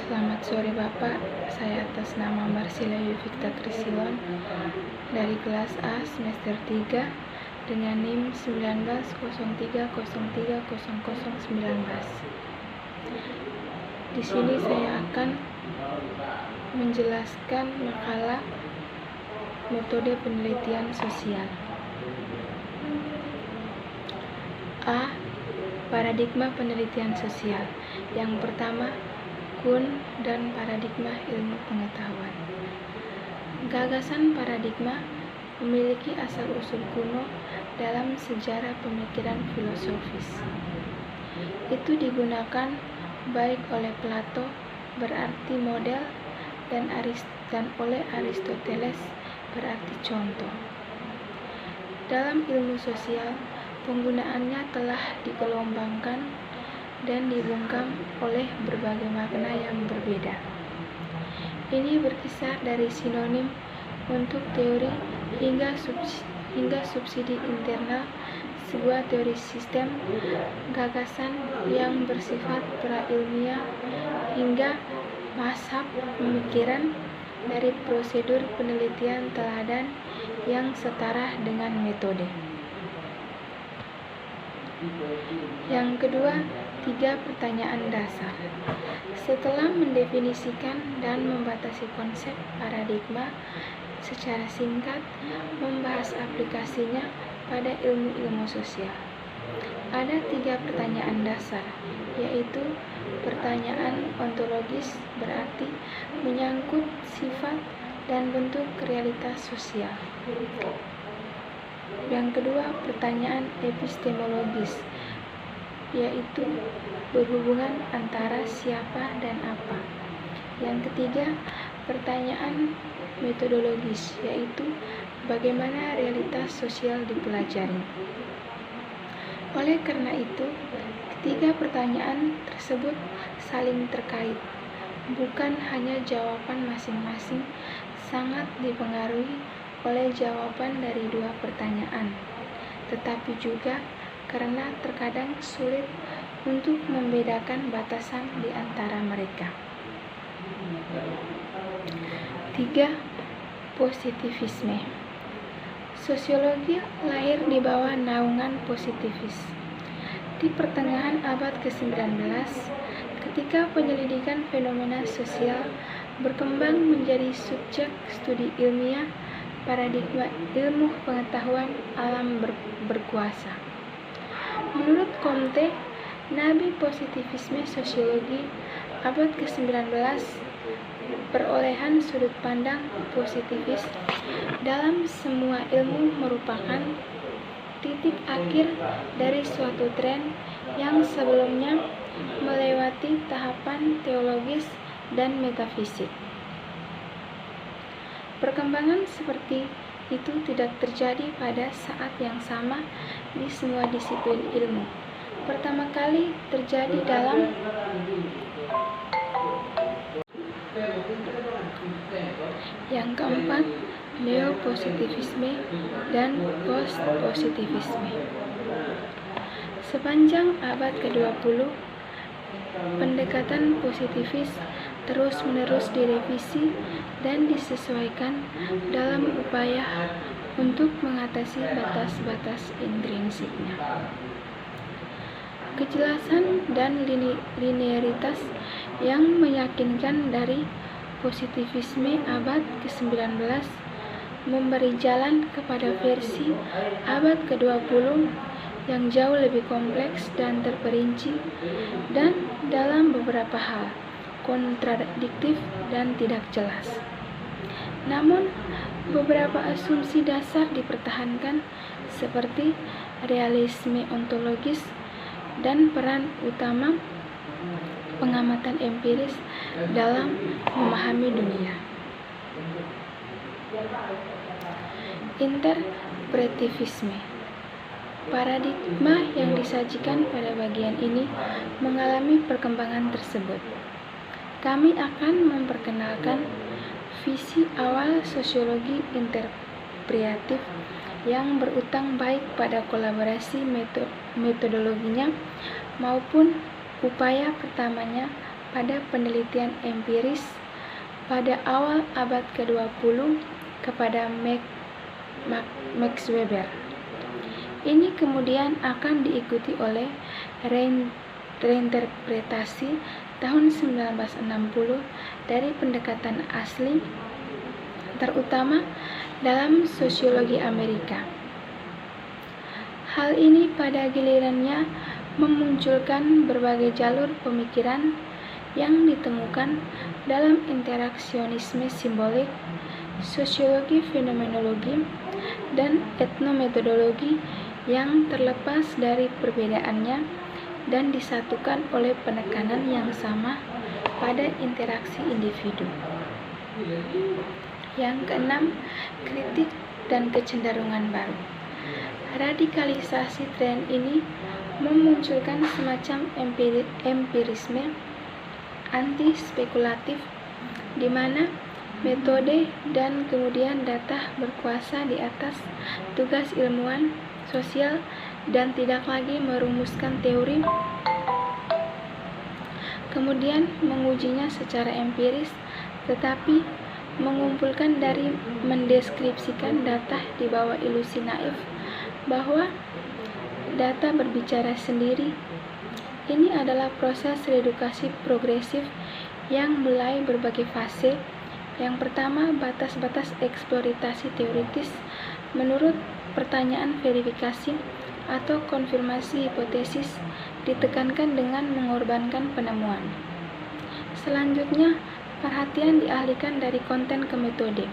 Selamat sore Bapak, saya atas nama Marsila Yuvita Krisilon dari kelas A semester 3 dengan NIM 1903030019. Di sini saya akan menjelaskan makalah metode penelitian sosial. A. Paradigma penelitian sosial. Yang pertama, Kuhn dan paradigma ilmu pengetahuan. Gagasan paradigma memiliki asal-usul kuno dalam sejarah pemikiran filosofis. Itu digunakan baik oleh Plato, berarti model, dan oleh Aristoteles, berarti contoh. Dalam ilmu sosial, penggunaannya telah digelombangkan dan dibungkam oleh berbagai makna yang berbeda. Ini berkisar dari sinonim untuk teori hingga subsidi internal sebuah teori sistem, gagasan yang bersifat pra-ilmiah, hingga mazhab pemikiran, dari prosedur penelitian teladan yang setara dengan metode. Yang kedua, 3 pertanyaan dasar. Setelah mendefinisikan dan membatasi konsep paradigma secara singkat, membahas aplikasinya pada ilmu-ilmu sosial. Ada 3 pertanyaan dasar, yaitu pertanyaan ontologis, berarti menyangkut sifat dan bentuk realitas sosial. Yang kedua, pertanyaan epistemologis, yaitu berhubungan antara siapa dan apa. Yang ketiga, pertanyaan metodologis, yaitu bagaimana realitas sosial dipelajari. Oleh karena itu, ketiga pertanyaan tersebut saling terkait. Bukan hanya jawaban masing-masing sangat dipengaruhi oleh jawaban dari 2 pertanyaan, tetapi juga karena terkadang sulit untuk membedakan batasan di antara mereka. 3. Positivisme. Sosiologi lahir di bawah naungan positivis. Di pertengahan abad ke-19, ketika penyelidikan fenomena sosial berkembang menjadi subjek studi ilmiah, paradigma ilmu pengetahuan alam berkuasa. Menurut Comte, nabi positivisme sosiologi abad ke-19 perolehan sudut pandang positivis dalam semua ilmu merupakan titik akhir dari suatu tren yang sebelumnya melewati tahapan teologis dan metafisik. Perkembangan seperti itu tidak terjadi pada saat yang sama di semua disiplin ilmu. Pertama kali terjadi dalam yang keempat, neopositivisme dan postpositivisme. Sepanjang abad ke-20, pendekatan positifis terus-menerus direvisi dan disesuaikan dalam upaya untuk mengatasi batas-batas intrinsiknya. Kejelasan dan linearitas yang meyakinkan dari positivisme abad ke-19 memberi jalan kepada versi abad ke-20 yang jauh lebih kompleks dan terperinci, dan dalam beberapa hal kontradiktif dan tidak jelas. Namun, beberapa asumsi dasar dipertahankan, seperti realisme ontologis dan peran utama pengamatan empiris dalam memahami dunia. Interpretivisme. Paradigma yang disajikan pada bagian ini mengalami perkembangan tersebut. Kami akan memperkenalkan visi awal sosiologi interpretatif yang berutang baik pada kolaborasi metodologinya maupun upaya pertamanya pada penelitian empiris pada awal abad ke-20 kepada Max Weber. Ini kemudian akan diikuti oleh reinterpretasi tahun 1960 dari pendekatan asli, terutama dalam sosiologi Amerika. Hal ini pada gilirannya memunculkan berbagai jalur pemikiran yang ditemukan dalam interaksionisme simbolik, sosiologi fenomenologi, dan etnometodologi yang terlepas dari perbedaannya dan disatukan oleh penekanan yang sama pada interaksi individu. Yang keenam, kritik dan kecenderungan baru. Radikalisasi tren ini memunculkan semacam empirisme anti-spekulatif di mana metode dan kemudian data berkuasa di atas tugas ilmuwan sosial dan tidak lagi merumuskan teori, kemudian mengujinya secara empiris, tetapi mengumpulkan dari mendeskripsikan data di bawah ilusi naif bahwa data berbicara sendiri. Ini adalah proses reedukasi progresif yang mulai berbagai fase. Yang pertama, batas-batas eksploitasi teoritis menurut pertanyaan verifikasi atau konfirmasi hipotesis ditekankan dengan mengorbankan penemuan. Selanjutnya, perhatian dialihkan dari konten ke metode.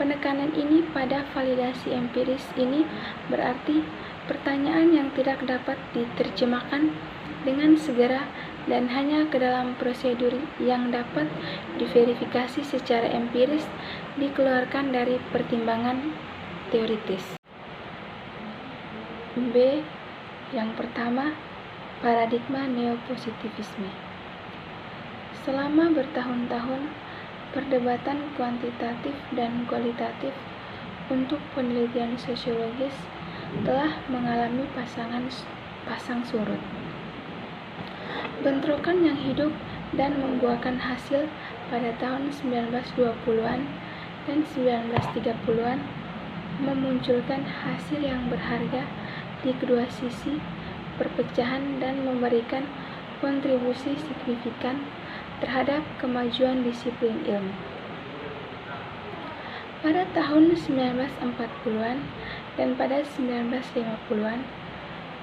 Penekanan ini pada validasi empiris ini berarti pertanyaan yang tidak dapat diterjemahkan dengan segera dan hanya ke dalam prosedur yang dapat diverifikasi secara empiris dikeluarkan dari pertimbangan teoritis. B. Yang pertama, paradigma neopositivisme. Selama bertahun-tahun, perdebatan kuantitatif dan kualitatif untuk penelitian sosiologis telah mengalami pasang surut. Bentrokan yang hidup dan membuahkan hasil pada tahun 1920-an dan 1930-an memunculkan hasil yang berharga di kedua sisi perpecahan dan memberikan kontribusi signifikan terhadap kemajuan disiplin ilmu. Pada tahun 1940-an dan pada 1950-an,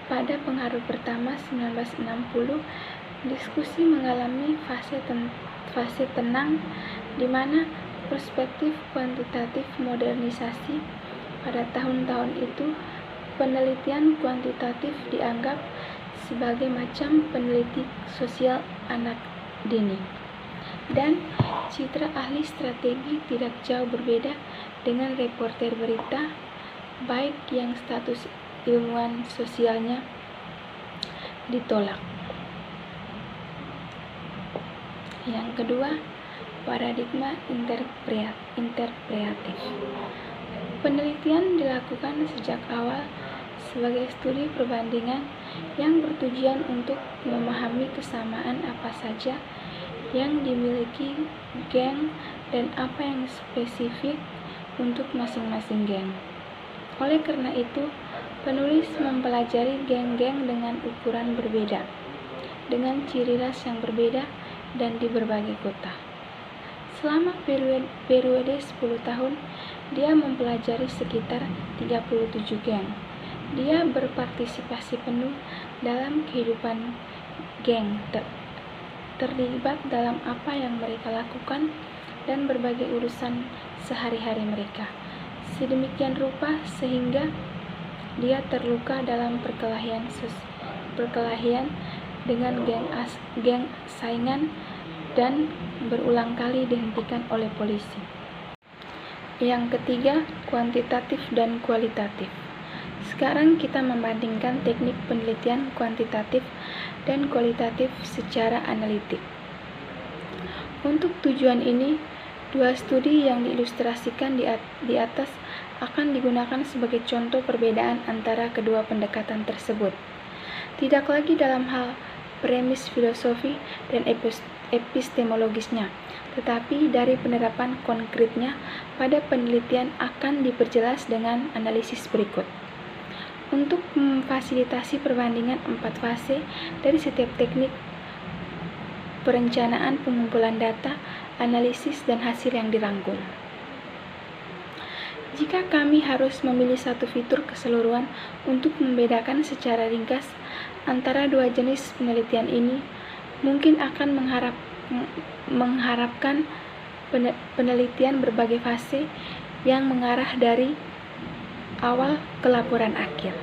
pada pengaruh pertama 1960, diskusi mengalami fase tenang di mana perspektif kuantitatif modernisasi. Pada tahun-tahun itu, penelitian kuantitatif dianggap sebagai macam peneliti sosial anak dini, dan citra ahli strategi tidak jauh berbeda dengan reporter berita, baik yang status ilmuwan sosialnya ditolak. Yang kedua, paradigma interpretatif. Penelitian dilakukan sejak awal sebagai studi perbandingan yang bertujuan untuk memahami kesamaan apa saja yang dimiliki geng dan apa yang spesifik untuk masing-masing geng. Oleh karena itu, penulis mempelajari geng-geng dengan ukuran berbeda, dengan ciri ras yang berbeda dan di berbagai kota. Selama periode 10 tahun, dia mempelajari sekitar 37 geng. Dia berpartisipasi penuh dalam kehidupan geng, terlibat dalam apa yang mereka lakukan dan berbagai urusan sehari-hari mereka. Sedemikian rupa sehingga dia terluka dalam perkelahian dengan geng saingan dan berulang kali dihentikan oleh polisi. Yang ketiga, kuantitatif dan kualitatif. Sekarang kita membandingkan teknik penelitian kuantitatif dan kualitatif secara analitik. Untuk tujuan ini, dua studi yang diilustrasikan di atas akan digunakan sebagai contoh perbedaan antara kedua pendekatan tersebut. Tidak lagi dalam hal premis filosofi dan epistemologisnya, tetapi dari penerapan konkretnya pada penelitian akan diperjelas dengan analisis berikut. Untuk memfasilitasi perbandingan 4 fase dari setiap teknik perencanaan, pengumpulan data, analisis, dan hasil yang dirangkum. Jika kami harus memilih satu fitur keseluruhan untuk membedakan secara ringkas antara dua jenis penelitian ini, mungkin akan mengharapkan penelitian berbagai fase yang mengarah dari awal ke laporan akhir.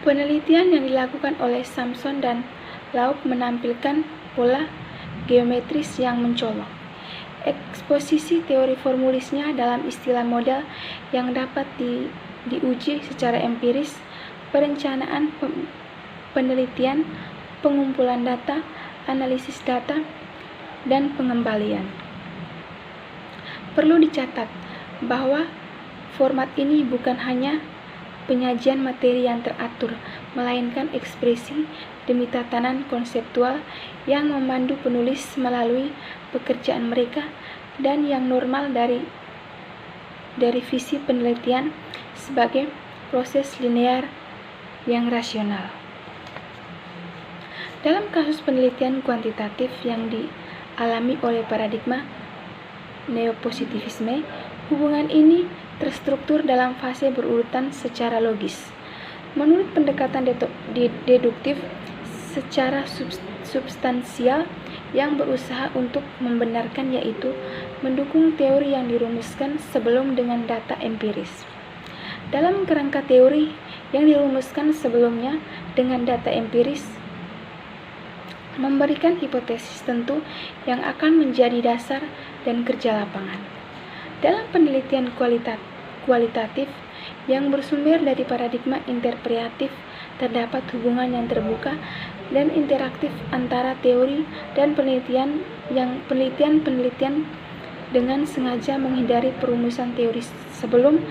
Penelitian yang dilakukan oleh Sampson dan Laub menampilkan pola geometris yang mencolok. Eksposisi teori formulisnya dalam istilah model yang dapat diuji secara empiris, perencanaan penelitian, pengumpulan data, analisis data, dan pengembalian. Perlu dicatat bahwa format ini bukan hanya penyajian materi yang teratur, melainkan ekspresi demi tatanan konseptual yang memandu penulis melalui pekerjaan mereka dan yang normal dari visi penelitian sebagai proses linear yang rasional. Dalam kasus penelitian kuantitatif yang dialami oleh paradigma neopositivisme, hubungan ini terstruktur dalam fase berurutan secara logis. Menurut pendekatan deduktif secara substansial yang berusaha untuk membenarkan, yaitu mendukung teori yang dirumuskan sebelum dengan data empiris. Dalam kerangka teori yang dirumuskan sebelumnya dengan data empiris, memberikan hipotesis tentu yang akan menjadi dasar dan kerja lapangan. Dalam penelitian kualitatif yang bersumber dari paradigma interpretatif, terdapat hubungan yang terbuka dan interaktif antara teori dan penelitian dengan sengaja menghindari perumusan teori sebelum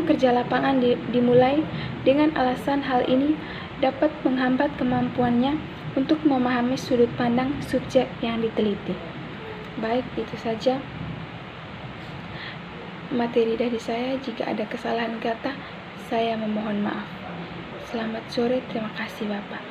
kerja lapangan dimulai, dengan alasan hal ini dapat menghambat kemampuannya untuk memahami sudut pandang subjek yang diteliti. Baik, itu saja materi dari saya. Jika ada kesalahan kata, saya memohon maaf. Selamat sore, terima kasih Bapak.